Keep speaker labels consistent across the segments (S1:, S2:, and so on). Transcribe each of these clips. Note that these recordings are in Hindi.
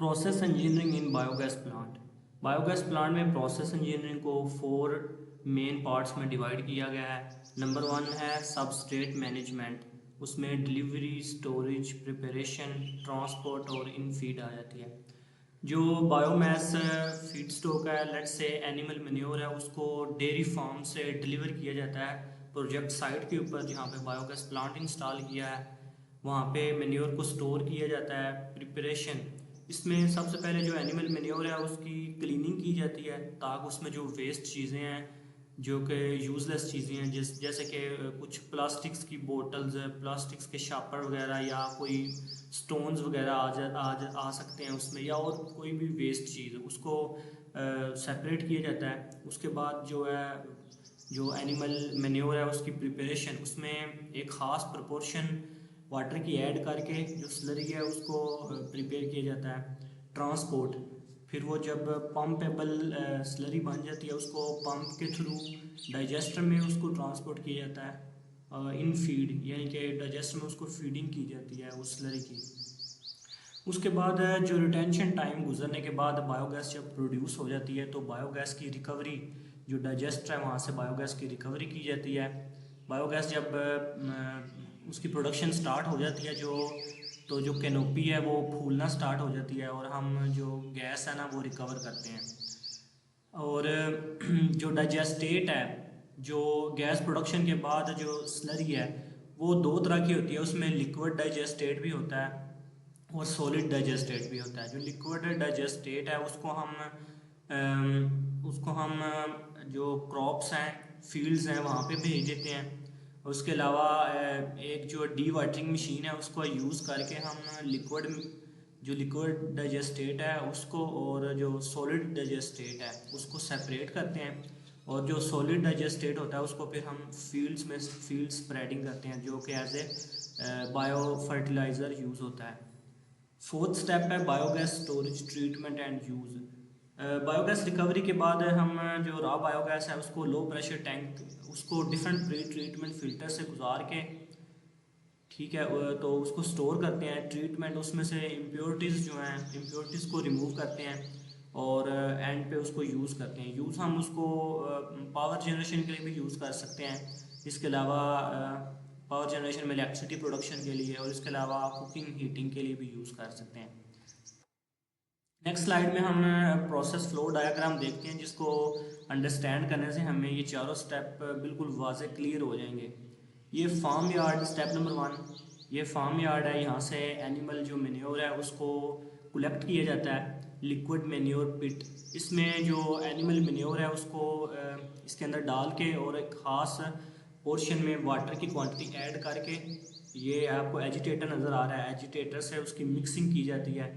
S1: Process engineering in biogas plant. Biogas plant में प्रोसेस इंजीनियरिंग को 4 मेन पार्ट्स में डिवाइड किया गया है। नंबर 1 है सबस्ट्रेट मैनेजमेंट, उसमें डिलीवरी, स्टोरेज, प्रिपरेशन, ट्रांसपोर्ट और इन फीड आ जाती है। जो बायोमास फीड स्टॉक है, लेट्स से एनिमल मैन्योर है, उसको डेयरी फार्म से डिलीवर किया जाता है प्रोजेक्ट साइट के ऊपर जहाँ पे बायोगैस प्लांट इंस्टॉल किया है। वहाँ पे मैन्योर को स्टोर किया जाता है। प्रिपरेशन, इसमें सबसे पहले जो एनिमल मैन्योर है उसकी क्लीनिंग की जाती है ताकि उसमें जो वेस्ट चीज़ें हैं, जो कि यूज़लेस चीज़ें हैं, जैसे कि कुछ प्लास्टिक्स की बोटल्स है, प्लास्टिक्स के शापर वगैरह, या कोई स्टोन्स वगैरह आ सकते हैं उसमें, या और कोई भी वेस्ट चीज़ उसको सेपरेट किया जाता है। उसके बाद जो है जो एनिमल मैन्योर है उसकी प्रिपरेशन, उसमें एक ख़ास प्रपोर्शन वाटर की ऐड करके जो स्लरी है उसको प्रिपेयर किया जाता है। ट्रांसपोर्ट, फिर वो जब पम्पेबल स्लरी बन जाती है उसको पंप के थ्रू डाइजेस्टर में उसको ट्रांसपोर्ट किया जाता है इन फीड, यानी कि डाइजेस्टर में उसको फीडिंग की जाती है उस स्लरी की। उसके बाद जो रिटेंशन टाइम गुजरने के बाद बायोगैस जब प्रोड्यूस हो जाती है तो बायोगैस की रिकवरी, जो डाइजेस्टर है वहाँ से बायोगैस की रिकवरी की जाती है। बायोगैस जब उसकी प्रोडक्शन स्टार्ट हो जाती है जो कैनोपी है वो फूलना स्टार्ट हो जाती है और हम जो गैस है ना वो रिकवर करते हैं। और जो डाइजेस्टेट है, जो गैस प्रोडक्शन के बाद जो स्लरी है वो दो तरह की होती है, उसमें लिक्विड डाइजेस्टेट भी होता है और सॉलिड डाइजेस्टेट भी होता है। जो लिक्विड डाइजेस्टेट है जो क्रॉप्स हैं, फील्ड्स हैं वहाँ पे भेज देते हैं। उसके अलावा एक जो डी वाटरिंग मशीन है उसको यूज़ करके हम लिक्विड डाइजेस्टेट है उसको और जो सॉलिड डाइजेस्टेट है उसको सेपरेट करते हैं। और जो सॉलिड डाइजेस्टेट होता है उसको फिर हम फील्ड स्प्रेडिंग करते हैं, जो कि as a bio fertiliser use होता है। फोर्थ स्टेप है biogas storage, treatment and use. Biogas recovery के बाद हम जो रॉ बायोगैस है उसको लो प्रेशर टैंक, उसको डिफरेंट प्री ट्रीटमेंट फिल्टर से गुजार के, ठीक है, तो उसको स्टोर करते हैं। ट्रीटमेंट, उसमें से इम्प्योरिटीज़ जो हैं इम्प्योरिटीज़ को रिमूव करते हैं और एंड पे उसको यूज़ करते हैं। यूज़ हम उसको पावर जनरेशन के लिए भी यूज़ कर सकते हैं। इसके अलावा पावर जनरेशन में इलेक्ट्रिसिटी प्रोडक्शन के लिए, और इसके अलावा कुकिंग हीटिंग के लिए भी यूज़ कर सकते हैं। नेक्स्ट स्लाइड में हम प्रोसेस फ्लो डायग्राम देखते हैं, जिसको अंडरस्टैंड करने से हमें ये चारों स्टेप बिल्कुल वाज़े क्लियर हो जाएंगे। ये फार्म यार्ड, स्टेप नंबर 1, ये फार्म यार्ड है। यहाँ से एनिमल जो मैन्योर है उसको कलेक्ट किया जाता है। लिक्विड मैन्योर पिट, इसमें जो एनिमल मैन्योर है उसको इसके अंदर डाल के और एक ख़ास पोर्शन में वाटर की क्वांटिटी ऐड करके, ये आपको एजिटेटर नज़र आ रहा है, एजिटेटर से उसकी मिक्सिंग की जाती है।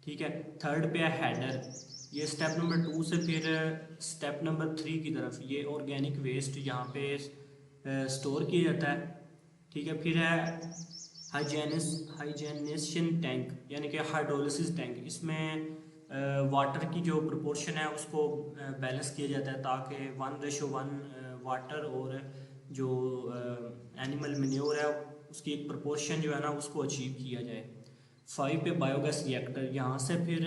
S1: ठीक है, थर्ड पे है हेडर। ये स्टेप नंबर 2 से फिर स्टेप नंबर 3 की तरफ ये ऑर्गेनिक वेस्ट यहाँ पे स्टोर किया जाता है। ठीक है, फिर है हाइजेनेशन टैंक, यानी कि हाइड्रोलिसिस टैंक। इसमें वाटर की जो प्रोपोर्शन है उसको बैलेंस किया जाता है ताकि 1:1 वाटर और जो एनिमल मैन्योर है उसकी एक प्रोपोर्शन जो है ना उसको अचीव किया जाए। 5 पे बायोगैस रिएक्टर, यहाँ से फिर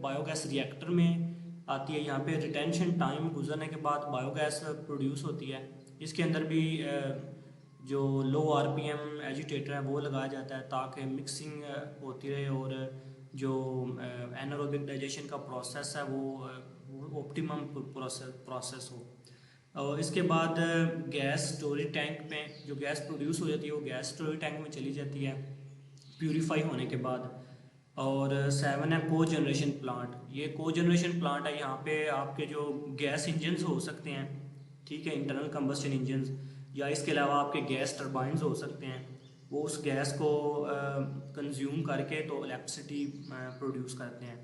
S1: बायोगैस रिएक्टर में आती है। यहाँ पे रिटेंशन टाइम गुजरने के बाद बायोगैस प्रोड्यूस होती है। इसके अंदर भी जो लो आरपीएम एजिटेटर है वो लगाया जाता है ताकि मिक्सिंग होती रहे और जो एनारोबिक डाइजेशन का प्रोसेस है वो ऑप्टिमम प्रोसेस हो। और इसके बाद गैस स्टोरेज टैंक में जो गैस प्रोड्यूस हो जाती है वो गैस स्टोरेज टैंक में चली जाती है प्यूरीफाई होने के बाद। और 7 है को जनरेशन प्लांट। ये को जनरेशन प्लांट है, यहाँ पे आपके जो गैस इंजन्स हो सकते हैं, ठीक है, इंटरनल कंबस्शन इंजन्स, या इसके अलावा आपके गैस टरबाइंस हो सकते हैं। वो उस गैस को कंज्यूम करके तो इलेक्ट्रिसिटी प्रोड्यूस करते हैं।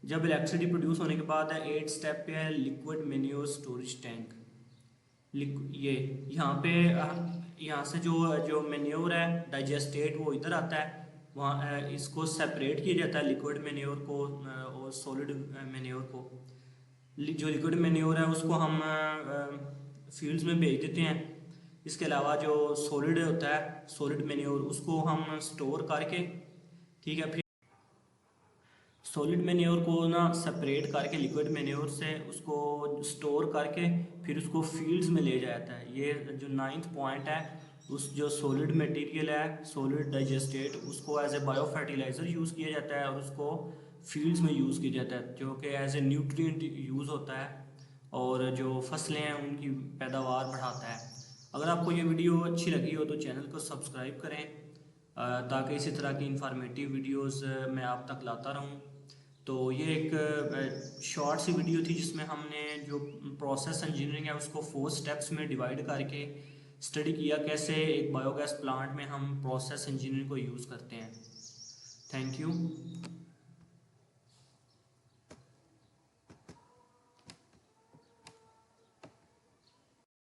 S1: जब इलेक्ट्रिसिटी प्रोड्यूस होने के बाद 8 स्टेप पे है लिक्विड मैन्योर स्टोरेज टैंक। ये यहाँ पे यहाँ से जो जो मैन्योर है डाइजेस्टेट वो इधर आता है, वहाँ इसको सेपरेट किया जाता है लिक्विड मैन्योर को और सॉलिड मैन्योर को। जो लिक्विड मैन्योर है उसको हम फील्ड्स में भेज देते हैं। इसके अलावा जो सॉलिड होता है, सॉलिड मैन्योर, उसको हम स्टोर करके, ठीक है, फिर सॉलिड मैन्योर को ना सेपरेट करके लिक्विड मैन्योर से उसको स्टोर करके फिर उसको फील्ड्स में ले जाता है। ये जो 9th पॉइंट है, उस जो सॉलिड मटेरियल है, सॉलिड डाइजेस्टेट, उसको as a bio fertiliser use किया जाता है और उसको फील्ड्स में यूज़ किया जाता है, जो कि एज ए न्यूट्रिएंट यूज़ होता है और जो फसलें हैं उनकी पैदावार बढ़ाता है। अगर आपको ये वीडियो अच्छी लगी हो तो चैनल को सब्सक्राइब करें ताकि इसी तरह की इंफॉर्मेटिव वीडियोस मैं आप तक लाता रहूं। तो ये एक शॉर्ट सी वीडियो थी जिसमें हमने जो प्रोसेस इंजीनियरिंग है उसको 4 स्टेप्स में डिवाइड करके स्टडी किया, कैसे एक बायोगैस प्लांट में हम प्रोसेस इंजीनियरिंग को यूज़ करते हैं। Thank you.